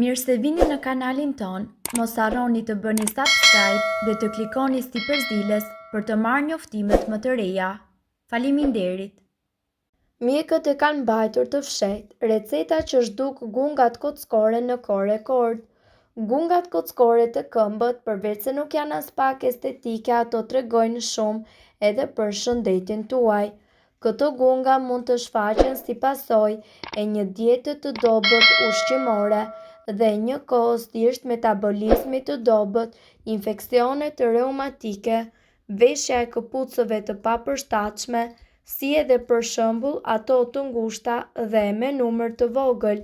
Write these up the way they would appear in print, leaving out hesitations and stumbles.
Mirë se vini në kanalin ton, mos harroni të bëni subscribe dhe të klikoni si përzdiles për të marrë njoftimet më të reja. Faleminderit! Mjekët e kanë mbajtur të fshehtë receta që zhduk gungat kockore në kohë rekord. Gungat kockore të këmbët, përveç se nuk janë as pak estetike, ato tregojnë shumë edhe për shëndetin tuaj. Këto gunga mund të shfaqen si pasojë e një diete të dobët ushqimore dhe njëkohës thjesht metabolizmi të dobët, infeksionet reumatike, veshja e këpucëve të papërshtatshme, si edhe për shembull ato të ngushta dhe me numër të vogël.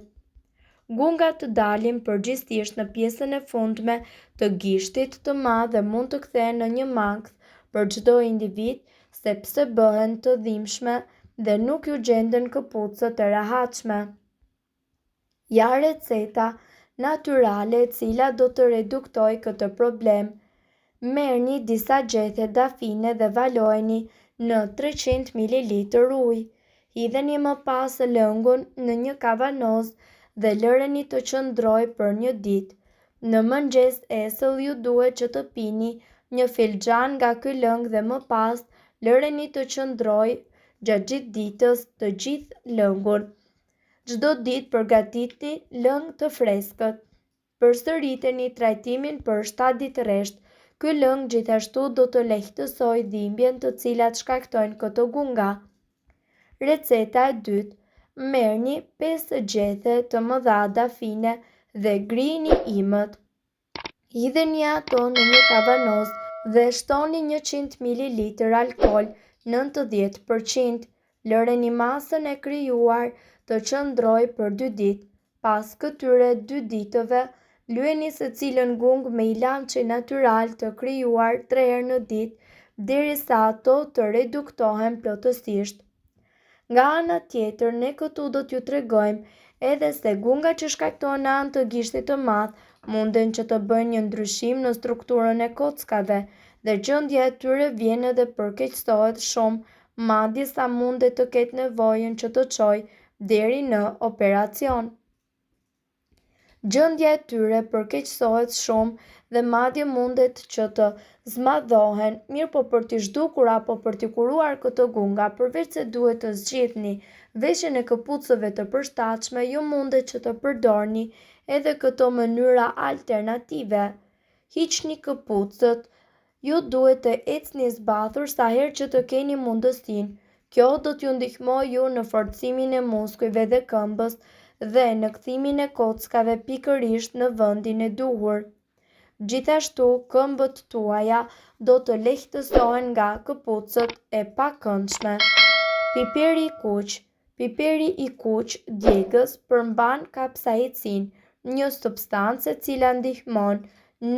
Gungat dalin përgjithsisht në pjesën e fundme të gishtit të madh dhe mund të kthehen në një mangth për çdo individ, sepse bëhen të dhimbshme dhe nuk ju gjenden këpucët e rehatshme. Ja receta natyrale e cila do të reduktojë këtë problem. Merrni disa gjethe dafine dhe valojeni në 300 ml ujë. Hidheni më pas lëngun në një kavanoz dhe lëreni të qëndrojë për një ditë. Në mëngjes esëll ju duhet që të pini një filxhan nga ky lëng dhe më pas lëreni të qëndrojë gjatë ditës të gjithë lëngun. Çdo ditë përgatitni lëng të freskët. Përsëriteni trajtimin për 7 ditë rresht. Ky lëng gjithashtu do të lehtësojë dhimbjen të cilat shkaktojnë këto gunga. Receta e dytë: merrni 5 gjethe të mëdha dafine dhe grijini imët. Hidheni ato në një kavanoz dhe shtoni 100 ml alkool 90%. Lëreni masën e krijuar të qëndrojë për 2 ditë. Pas këtyre 2 ditëve, lyeni secilën gung me ilaçe natyral të krijuar 3 herë në ditë, derisa ato të reduktohen plotësisht. Nga ana tjetër, ne këtu do t'ju tregojmë edhe se gungat që shkaktohen në anë të gishtit të madh munden që të bëjnë një ndryshim në strukturën e kockave dhe gjendja e tyre vjen edhe përkeqësohet shumë, madje sa mundet të ketë nevojën që të çojë deri në operacion. Gjendja e tyre përkeqësohet shumë dhe madje mundet që të zmadhohen, mirë po për t'i zhdukur apo për t'i kuruar këto gunga, përveç se duhet të zgjidhni veshjen e këpucëve të përshtatshme, ju mundet që të përdorni edhe këto mënyra alternative. Hiqni këpucët. Ju duhet të ecni zbathur sa herë që të keni mundësinë. Kjo do t'ju ndihmojë ju në forcimin e muskujve dhe këmbës dhe në kthimin e kockave pikërisht në vendin e duhur. Gjithashtu, këmbët tuaja do të lehtësohen nga këpucët e pakëndshme. Piperi i kuq. Piperi i kuq djegës përmban kapsaicin, një substancë e cila ndihmon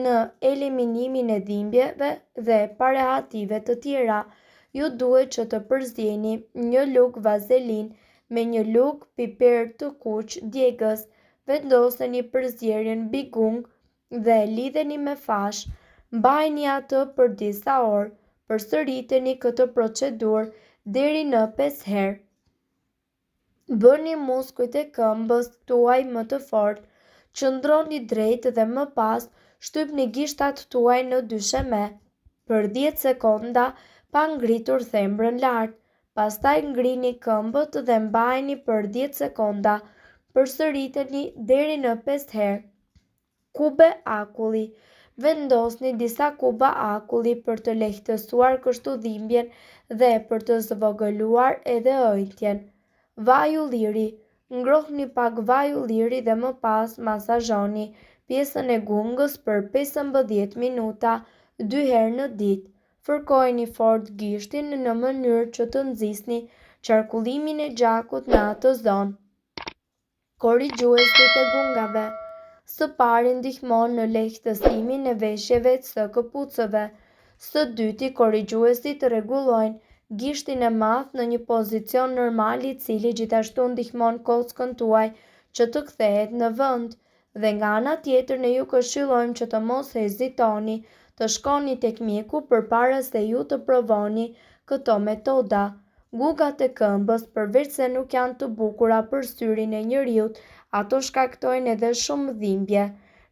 në eliminimin e dhimbjeve dhe parehative të tjera. Ju duhet që të përzjeni një lugë vazelinë me një lugë piper të kuq djegës, vendoseni përzierjen mbi gungë dhe lidheni me fash, mbajini atë për disa orë, përsëriteni këtë procedurë deri në 5 herë. Bëni muskujt e këmbës tuaj më të fortë, qëndroni drejt dhe më pas shtypni gishtat tuaj në dysheme për 10 sekonda pa ngritur thembrën lart. Pastaj ngrini këmbët dhe mbajini për 10 sekonda. Përsëriteni deri në 5 herë. Kube akulli. Vendosni disa kuba akulli për të lehtësuar kështu dhimbjen dhe për të zvogëluar edhe ëjtjen. Vaj ulliri. Ngrohni pak vaj ulliri dhe më pas masazhoni pjesën e gungës për 15 minuta 2 herë në ditë. Fërkojeni fort gishtin në mënyrë që të nxisni qarkullimin e gjakut në atë zonë. Korrigjuesit e gungave. Së pari ndihmon në lehtësimin e veshjeve së këpucëve. Së dyti, korrigjuesit rregullojnë gishtin e madh në një pozicion normal, i cili gjithashtu ndihmon kockën tuaj që të kthehet në vend. Dhe nga ana tjetër, ne ju këshillojmë që të mos hezitoni të shkoni tek mjeku përpara se ju të provoni këto metoda. Gungat e këmbës, përveç se nuk janë të bukura për syrin e njeriut, ato shkaktojnë edhe shumë dhimbje.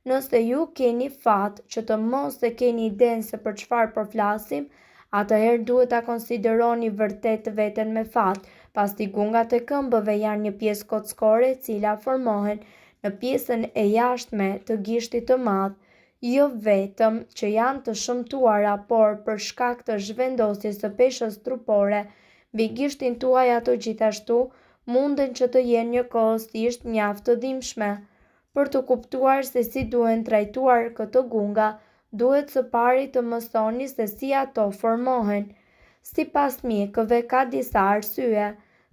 Nëse ju keni fat që të mos e keni idenë se për çfarë po flasim, atëherë duhet ta konsideroni vërtet veten me fat, pasi gungat e këmbëve janë një pjesë kockore e cila formohen në pjesën e jashtme të gishtit të madh, jo vetëm që janë të shëmtuara, por për shkak të zhvendosjes së peshës trupore mbi gishtin tuaj ato gjithashtu munden që të jenë njëkohësisht mjaft të dhimbshme. Për të kuptuar se si duhen trajtuar këto gunga, duhet së pari të mësoni se si ato formohen. Sipas mjekëve ka disa arsye.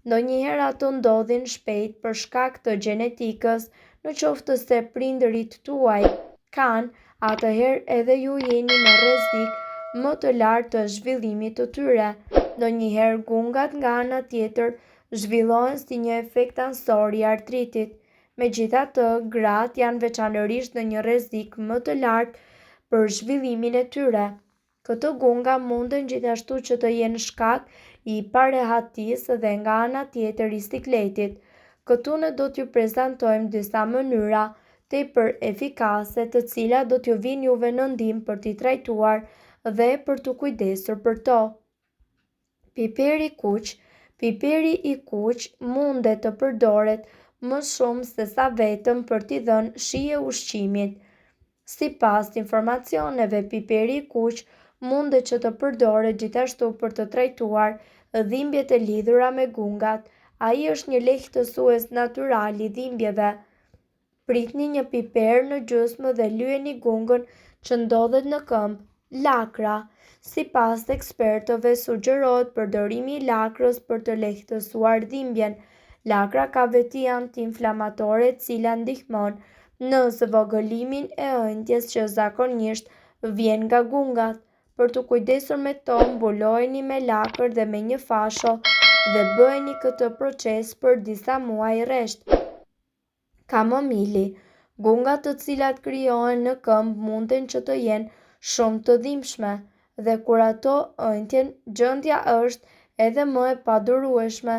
Ndonjëherë ato ndodhin shpejt për shkak të gjenetikës, në qoftë se prindërit tuaj kanë, atëherë edhe ju jeni në rrezik më të lartë të zhvillimit të tyre. Ndonjëherë gungat nga ana tjetër zhvillohen si një efekt ansor i artritit. Megjithatë, gratë janë veçanërisht në një rrezik më të lartë për zhvillimin e tyre. Këto gunga munden gjithashtu që të jenë shkak i parehatisë dhe nga ana tjetër i sikletit. Këtu ne do t'ju prezantojmë disa mënyra tepër efikase të cilat do t'ju vinë juve në ndihmë për t'i trajtuar dhe për t'u kujdesur për to. Piperi kuq. Piperi i kuq mundet të përdoret më shumë se sa vetëm për t'i dhënë shije ushqimit. Sipas informacioneve, piperi i kuq mundet që të përdoret gjithashtu për të trajtuar dhimbjet e lidhura me gungat. Ai është një lehtësues natyral i dhimbjeve. Pritni një piper në gjysmë dhe lyeni gungën që ndodhet në këmbë. Lakra. Sipas ekspertëve sugjerohet përdorimi i lakrës për të lehtësuar dhimbjen. Lakra ka veti antiinflamatore e cila ndihmon në zvogëlimin e ëndjes që zakonisht vjen nga gungat. Për të kujdesur me to, mbulojeni me lakër dhe me një fasho dhe bëheni këtë proces për disa muaj rresht. Kamomili. Gungat të cilat krijohen në këmbë munden që të jenë shumë të dhimbshme dhe kur ato ëndjen, gjendja është edhe më e padurueshme.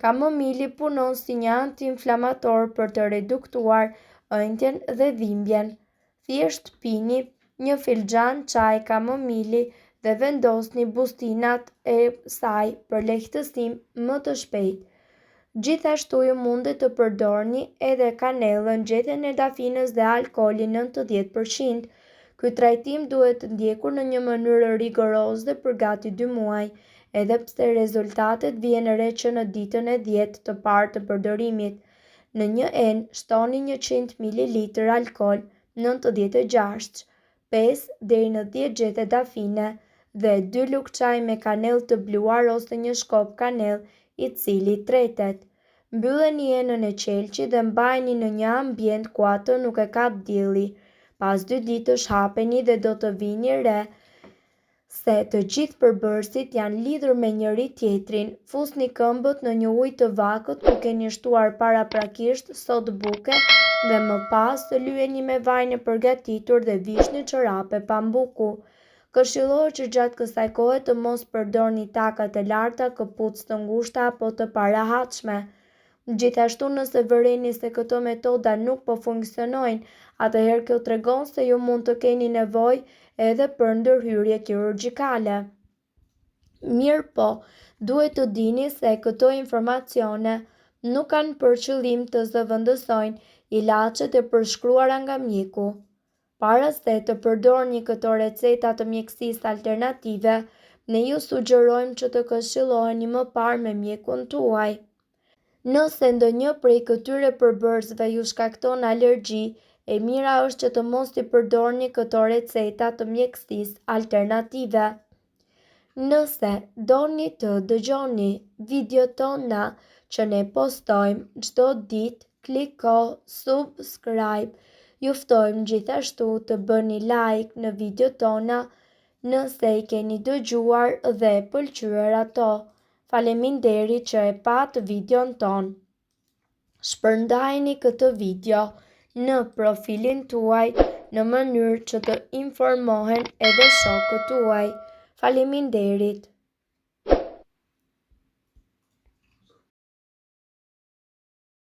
Kamomili punon si një antiinflamator për të reduktuar ëndjen dhe dhimbjen. Thjesht pini një filxhan çaj kamomili dhe vendosni bustinat e saj për lehtësim më të shpejtë. Gjithashtu ju mundet të përdorni edhe kanellën, gjethen e dafinës dhe alkoolin 90%. Ky trajtim duhet të ndjekur në një mënyrë rigoroze për gati 2 muaj, edhe pse rezultatet vijnë re që në ditën e 10 të parë të përdorimit. Në një enë shtoni 100 ml alkool 96, 5 deri në 10 gjete dafine dhe 2 lugë çaj me kanellë të bluar ose një shkop kanellë i cili tretet. Mbylleni enën e qelçit dhe mbajini në një ambient ku atë nuk e kap dielli. Pas 2 ditësh hapeni dhe do të vini re se të gjithë përbërësit janë lidhur me njëri tjetrin. Fusni këmbët në një ujë të vakët ku keni shtuar paraprakisht sodë buke dhe më pas të lyeni me vajin e përgatitur dhe vishni çorape pambuku. Këshillohet që gjatë kësaj kohe të mos përdorni takat e larta, këpucë të ngushta apo të parahatshme. Gjithashtu nëse vëreni se këto metoda nuk po funksionojnë, atëherë kjo tregon se ju mund të keni nevojë edhe për ndërhyrje kirurgjikale. Mirë po, duhet të dini se këto informacione nuk kanë për qëllim të zëvendësojnë ilaçet e përshkruara nga mjeku. Para se të përdorni këto receta të mjekësisë alternative, ne ju sugjerojmë që të këshilloheni më parë me mjekun tuaj. Nëse ndonjë prej këtyre përbërësve ju shkakton alergji, e mira është që të mos t'i përdorni këto receta të mjekësisë alternative. Nëse doni të dëgjoni videot tona që ne postojmë çdo ditë, kliko subscribe. Ju ftojmë gjithashtu të bëni like në videot tona nëse i keni dëgjuar dhe pëlqyer ato. Faleminderit që e pat videon ton. Shpërndajeni këtë video në profilin tuaj në mënyrë që të informohen edhe shokët tuaj. Faleminderit.